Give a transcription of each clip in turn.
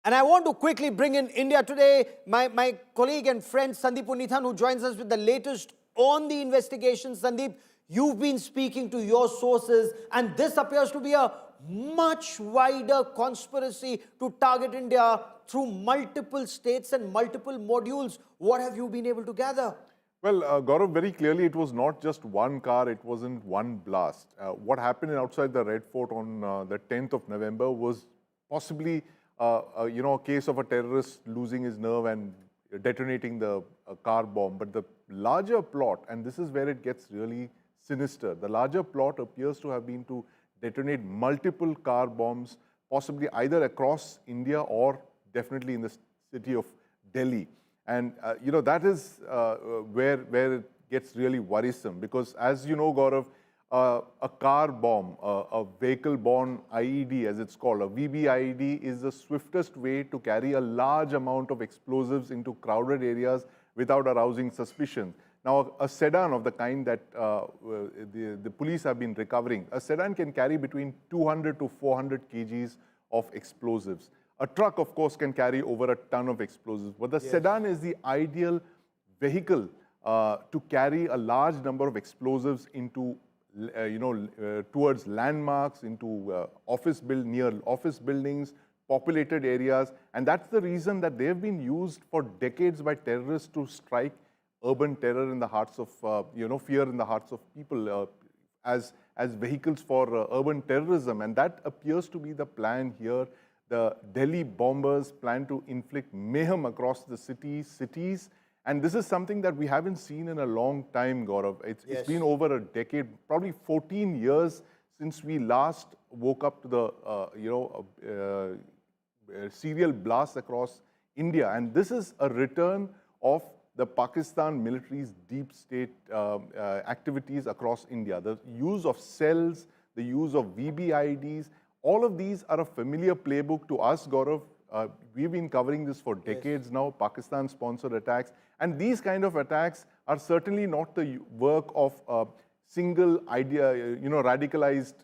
And I want to quickly bring in India today, my colleague and friend Sandeep Unnithan, who joins us with the latest on the investigation. Sandeep, you've been speaking to your sources, and this appears to be a much wider conspiracy to target India through multiple states and multiple modules. What have you been able to gather? Well, Gaurav, very clearly it was not just one car, it wasn't one blast. What happened outside the Red Fort on the 10th of November was possibly a case of a terrorist losing his nerve and detonating the car bomb. But the larger plot, and this is where it gets really sinister, the larger plot appears to have been to detonate multiple car bombs, possibly either across India or definitely in the city of Delhi. And, that is where it gets really worrisome because, as you know, Gaurav, a car bomb, a vehicle-borne IED, as it's called, a VBIED, is the swiftest way to carry a large amount of explosives into crowded areas without arousing suspicion. Now, a sedan of the kind that the police have been recovering, a sedan can carry between 200 to 400 kgs of explosives. A truck, of course, can carry over a ton of explosives, but the sedan is the ideal vehicle to carry a large number of explosives into, towards landmarks, into near office buildings, populated areas, and that's the reason that they've been used for decades by terrorists to strike urban terror in the hearts of, fear in the hearts of people as vehicles for urban terrorism, and that appears to be the plan here. The Delhi bombers plan to inflict mayhem across the cities, and this is something that we haven't seen in a long time, Gaurav. It's been over a decade, probably 14 years since we last woke up to the, serial blasts across India, and this is a return of the Pakistan military's deep state activities across India. The use of cells, the use of VBIEDs, all of these are a familiar playbook to us, Gaurav. We've been covering this for decades now, Pakistan-sponsored attacks. And these kind of attacks are certainly not the work of single radicalized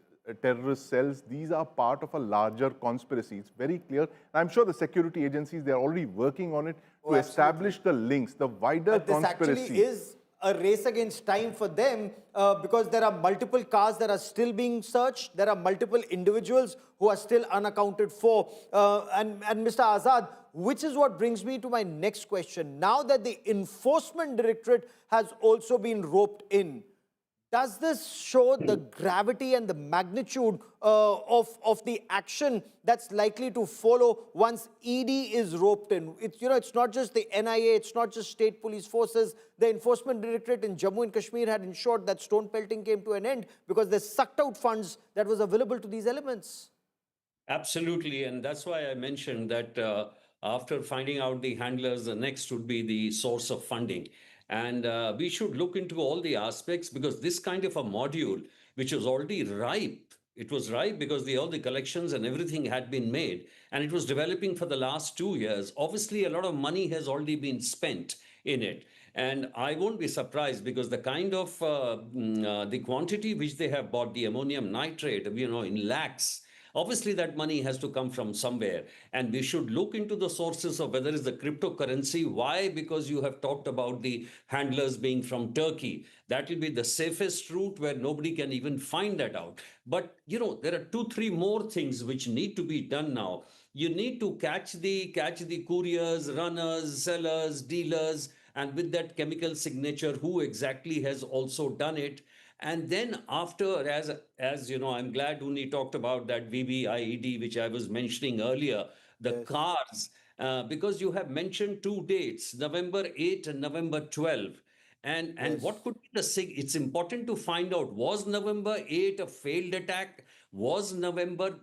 terrorist cells. These are part of a larger conspiracy. It's very clear. I'm sure the security agencies, they're already working on it to establish the links, the wider conspiracy. This actually is a race against time for them because there are multiple cars that are still being searched. There are multiple individuals who are still unaccounted for. And Mr. Azad, which is what brings me to my next question. Now that the Enforcement Directorate has also been roped in, does this show the gravity and the magnitude of the action that's likely to follow once ED is roped in? It's not just the NIA, it's not just state police forces. The Enforcement Directorate in Jammu and Kashmir had ensured that stone pelting came to an end because they sucked out funds that was available to these elements. Absolutely, and that's why I mentioned that after finding out the handlers, the next would be the source of funding. And we should look into all the aspects because this kind of a module, which was already ripe, it was ripe because all the collections and everything had been made and it was developing for the last 2 years. Obviously, a lot of money has already been spent in it. And I won't be surprised because the kind of the quantity which they have bought, the ammonium nitrate, in lakhs, obviously, that money has to come from somewhere. And we should look into the sources of whether it's the cryptocurrency. Why? Because you have talked about the handlers being from Turkey. That will be the safest route where nobody can even find that out. But, there are 2-3 more things which need to be done now. You need to catch the couriers, runners, sellers, dealers, and with that chemical signature, who exactly has also done it. And then after, as you know, I'm glad Uni talked about that VBIED, which I was mentioning earlier, the cars, because you have mentioned 2 dates, November 8 and November 12. And what could be it's important to find out, was November 8 a failed attack? Was November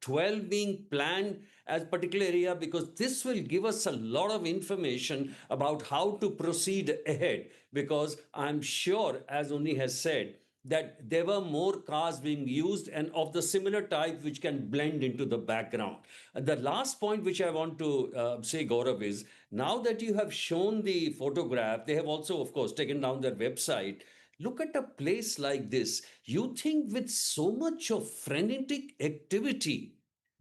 12 being planned as a particular area? Because this will give us a lot of information about how to proceed ahead. Because I'm sure, as Uni has said, that there were more cars being used and of the similar type which can blend into the background. The last point which I want to say, Gaurav, is now that you have shown the photograph, they have also, of course, taken down their website. Look at a place like this. You think with so much of frenetic activity,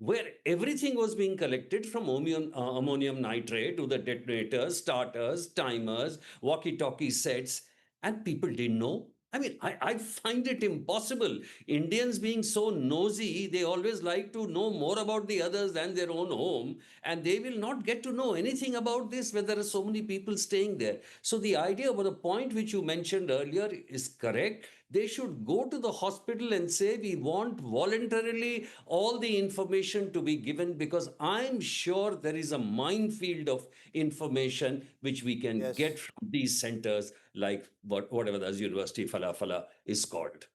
where everything was being collected from ammonium nitrate to the detonators, starters, timers, walkie-talkie sets, and people didn't know. I mean, I find it impossible. Indians being so nosy, they always like to know more about the others than their own home, and they will not get to know anything about this when there are so many people staying there. So the idea about the point which you mentioned earlier is correct. They should go to the hospital and say, we want voluntarily all the information to be given, because I'm sure there is a minefield of information which we can get Yes. from these centers, like whatever the university falafala is called.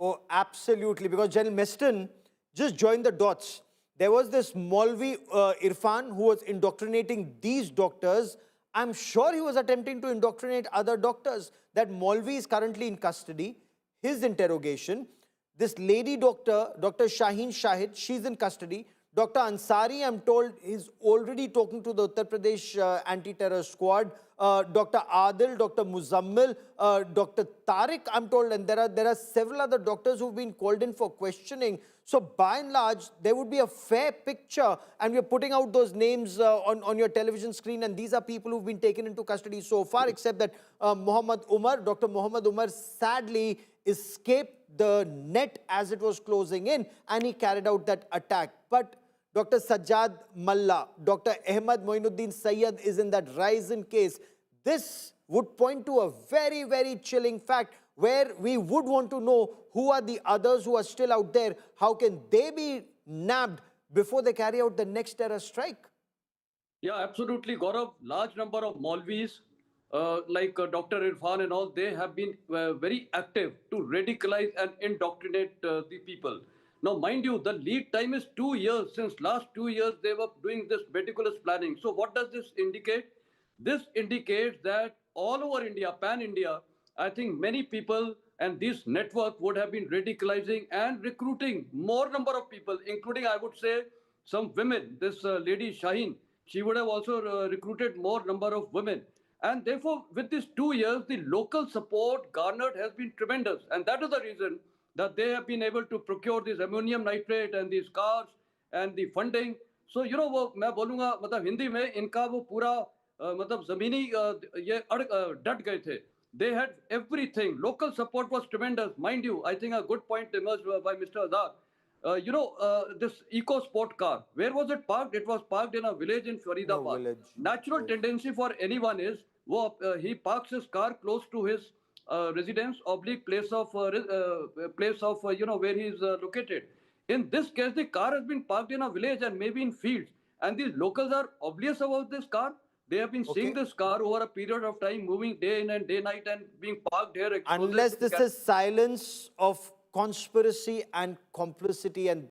Oh, absolutely. Because General Meston, just join the dots. There was this Maulvi Irfan who was indoctrinating these doctors. I'm sure he was attempting to indoctrinate other doctors. That Maulvi is currently in custody. His interrogation. This lady doctor, Dr. Shaheen Shahid, she's in custody. Dr. Ansari, I'm told, is already talking to the Uttar Pradesh anti-terror squad. Dr. Adil, Dr. Muzammil, Dr. Tariq, I'm told, and there are several other doctors who've been called in for questioning. So by and large, there would be a fair picture, and we're putting out those names on your television screen, and these are people who've been taken into custody so far, except that Dr. Muhammad Umar, sadly escaped the net as it was closing in, and he carried out that attack. But Dr. Sajjad Malla, Dr. Ahmad Moinuddin Sayyed is in that Ryzen case. This would point to a very, very chilling fact where we would want to know who are the others who are still out there. How can they be nabbed before they carry out the next terror strike? Yeah, absolutely, Gaurav. Large number of Maulvis, like Dr. Irfan and all, they have been very active to radicalize and indoctrinate the people. Now, mind you, the lead time is 2 years. Since last 2 years, they were doing this meticulous planning. So what does this indicate? This indicates that all over India, pan-India, I think many people and this network would have been radicalizing and recruiting more number of people, including, I would say, some women. This lady Shaheen, she would have also recruited more number of women. And therefore, with these 2 years, the local support garnered has been tremendous. And that is the reason that they have been able to procure this ammonium nitrate and these cars and the funding. So, you know, वो मैं बोलूँगा मतलब हिंदी में इनका वो पूरा मतलब ज़मीनी ये डट गए थे. They had everything. Local support was tremendous. Mind you, I think a good point emerged by Mr. Azad. This eco sport car, where was it parked? It was parked in a village in No Faridabad. village. Natural Yes. tendency for anyone is he parks his car close to his residence, oblique place of where he is located. In this case, the car has been parked in a village and maybe in fields, and these locals are oblivious about this car. They have been seeing Okay. this car over a period of time, moving day in and day night, and being parked here. Unless this is silence of conspiracy and complicity, and